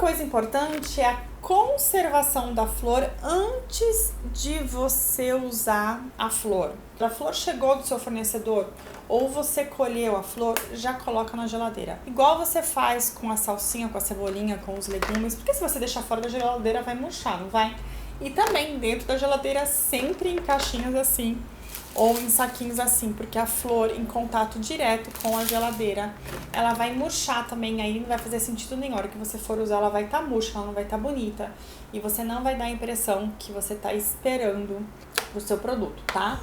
coisa importante é a conservação da flor antes de você usar a flor. A flor chegou do seu fornecedor ou você colheu a flor, já coloca na geladeira. Igual você faz com a salsinha, com a cebolinha, com os legumes, porque se você deixar fora da geladeira vai murchar, não vai? E também dentro da geladeira, sempre em caixinhas assim, ou em saquinhos assim, porque a flor em contato direto com a geladeira, ela vai murchar também, aí não vai fazer sentido nenhum. A hora que você for usar, ela vai estar murcha, ela não vai estar bonita. E você não vai dar a impressão que você está esperando o seu produto, tá?